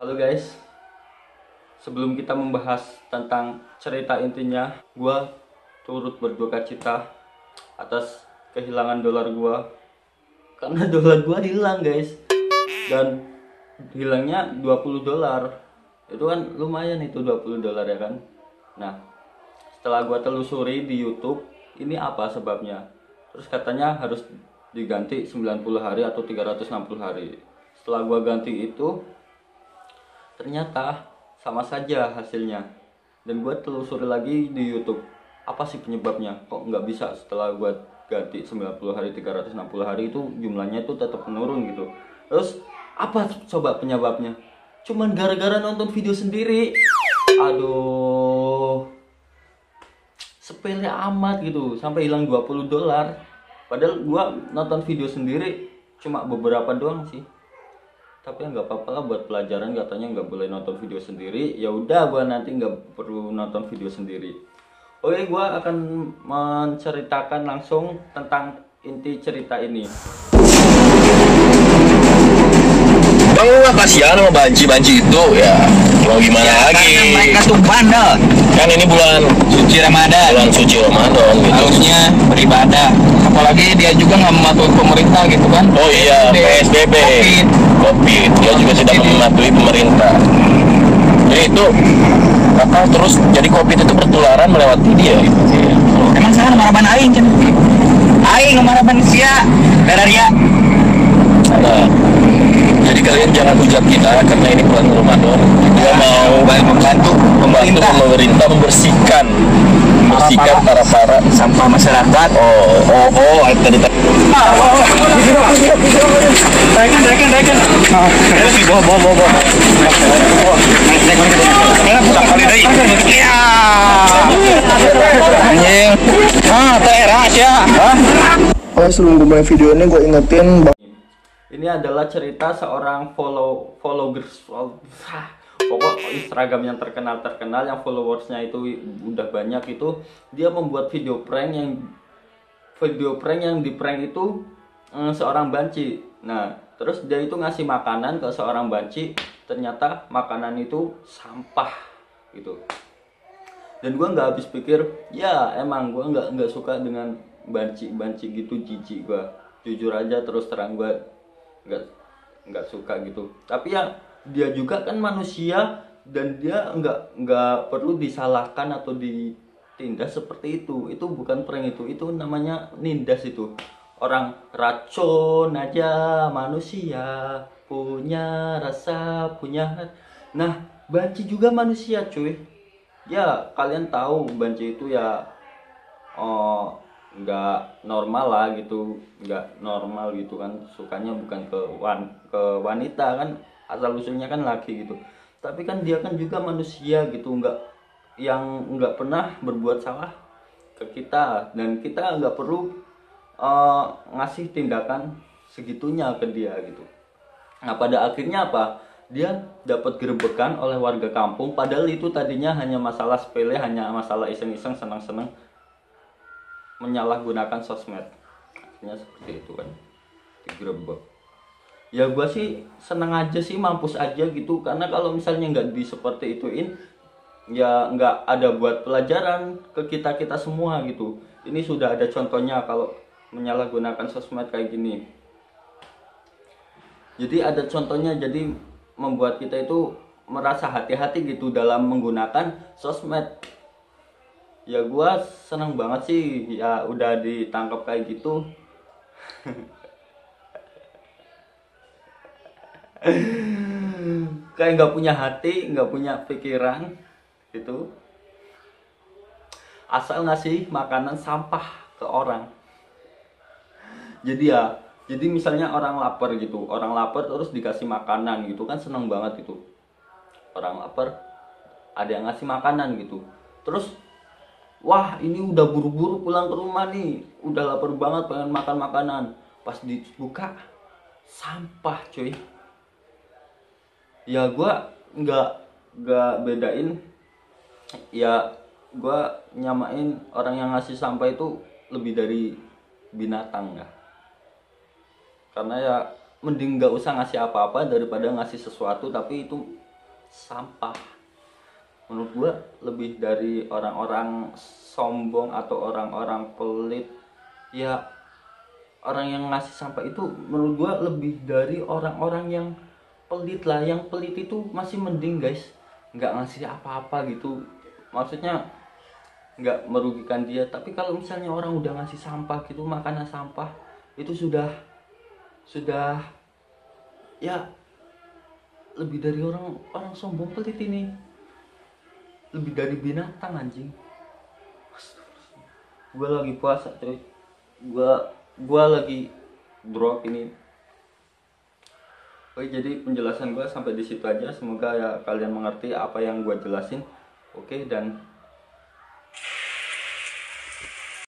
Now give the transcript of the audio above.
Halo guys, sebelum kita membahas tentang cerita intinya, gue turut berduka cita atas kehilangan dolar gue. Karena dolar gue hilang guys, dan hilangnya 20 dolar. Itu kan lumayan itu 20 dolar ya kan. Nah, setelah gue telusuri di YouTube, ini apa sebabnya. Terus katanya harus diganti 90 hari atau 360 hari. Setelah gue ganti itu, ternyata sama saja hasilnya. Dan gue telusuri lagi di YouTube, apa sih penyebabnya, kok nggak bisa setelah gue ganti 90 hari 360 hari itu jumlahnya itu tetap menurun gitu. Terus apa coba penyebabnya? Cuman gara-gara nonton video sendiri. Aduh, sepele amat gitu sampai hilang 20 dolar. Padahal gue nonton video sendiri cuma beberapa doang sih, tapi nggak apa-apa lah, buat pelajaran katanya nggak boleh nonton video sendiri. Ya udah, gua nanti nggak perlu nonton video sendiri. Oke, gua akan menceritakan langsung tentang inti cerita ini. Bang, lu gak kasihan sama banci-banci itu ya? Mau gimana Ya, lagi? karena mereka tuh bandel. Kan ini bulan Suci Ramadan, bulan suci Ramadan gitu. harusnya beribadah. Apalagi dia juga nggak mematuhi pemerintah gitu kan. Oh iya, PSBB, COVID, dia juga tidak mematuhi pemerintah. Jadi itu bakal terus, jadi COVID itu bertularan melewati dia. Emang sana maraban aing kan? Aing maraban sia, dararia. Nah, jadi kalian jangan hujat kita karena ini bulan Ramadan. Dia mau membantu pemerintah membersihkan para sampah masyarakat. Tadi Naikin. Bawa. Ya. Anjing. Teras ya. Sebelum gue mulai video ini gue ingetin Ini adalah cerita seorang followers, pokok Instagram yang terkenal yang followersnya itu udah banyak. Itu dia membuat video prank yang di prank itu seorang banci. Nah, terus dia itu ngasih makanan ke seorang banci, ternyata makanan itu sampah gitu. Dan gue nggak habis pikir, ya emang gue nggak suka dengan banci gitu, jijik gue, jujur aja, terus terang gue nggak suka gitu. Tapi ya dia juga kan manusia, dan dia nggak perlu disalahkan atau ditindas seperti itu. Itu bukan prank, itu namanya nindas. Itu orang racun aja manusia, punya rasa, punya hati. Nah, banci juga manusia cuy. Ya kalian tahu banci itu ya nggak normal lah gitu, nggak normal gitu kan, sukanya bukan ke wanita kan, asal usulnya kan laki gitu. Tapi kan dia kan juga manusia gitu, nggak pernah berbuat salah ke kita, dan kita nggak perlu ngasih tindakan segitunya ke dia gitu. Nah, pada akhirnya apa, dia dapat gerebekan oleh warga kampung, padahal itu tadinya hanya masalah sepele, hanya masalah iseng-iseng, senang-senang, menyalahgunakan sosmed. Akhirnya seperti itu kan, digerebek. Ya gua sih seneng aja sih, mampus aja gitu, karena kalau misalnya nggak seperti ituin, ya nggak ada buat pelajaran ke kita semua gitu. Ini sudah ada contohnya kalau menyalahgunakan sosmed kayak gini. Jadi ada contohnya, jadi membuat kita itu merasa hati-hati gitu dalam menggunakan sosmed. Ya gua seneng banget sih ya udah ditangkap kayak gitu. Kayak nggak punya hati, nggak punya pikiran gitu, asal ngasih makanan sampah ke orang. Jadi misalnya orang lapar terus dikasih makanan gitu kan, seneng banget itu. Orang lapar ada yang ngasih makanan gitu, terus wah ini udah buru-buru pulang ke rumah nih, udah lapar banget pengen makan makanan, pas dibuka sampah cuy. Ya gua nggak bedain, ya gua nyamain orang yang ngasih sampah itu lebih dari binatang ya. Karena ya mending nggak usah ngasih apa-apa daripada ngasih sesuatu tapi itu sampah. Menurut gua lebih dari orang-orang sombong atau orang-orang pelit, ya orang yang ngasih sampah itu menurut gua lebih dari orang-orang yang pelit lah. Yang pelit itu masih mending guys, nggak ngasih apa-apa gitu, maksudnya nggak merugikan dia. Tapi kalau misalnya orang udah ngasih sampah gitu, makanan sampah, itu sudah ya lebih dari orang sombong pelit ini, lebih dari binatang anjing. Gue lagi puasa cuy, gue lagi drop ini. Oke, jadi penjelasan gue sampai di situ aja. Semoga ya kalian mengerti apa yang gue jelasin. Oke, dan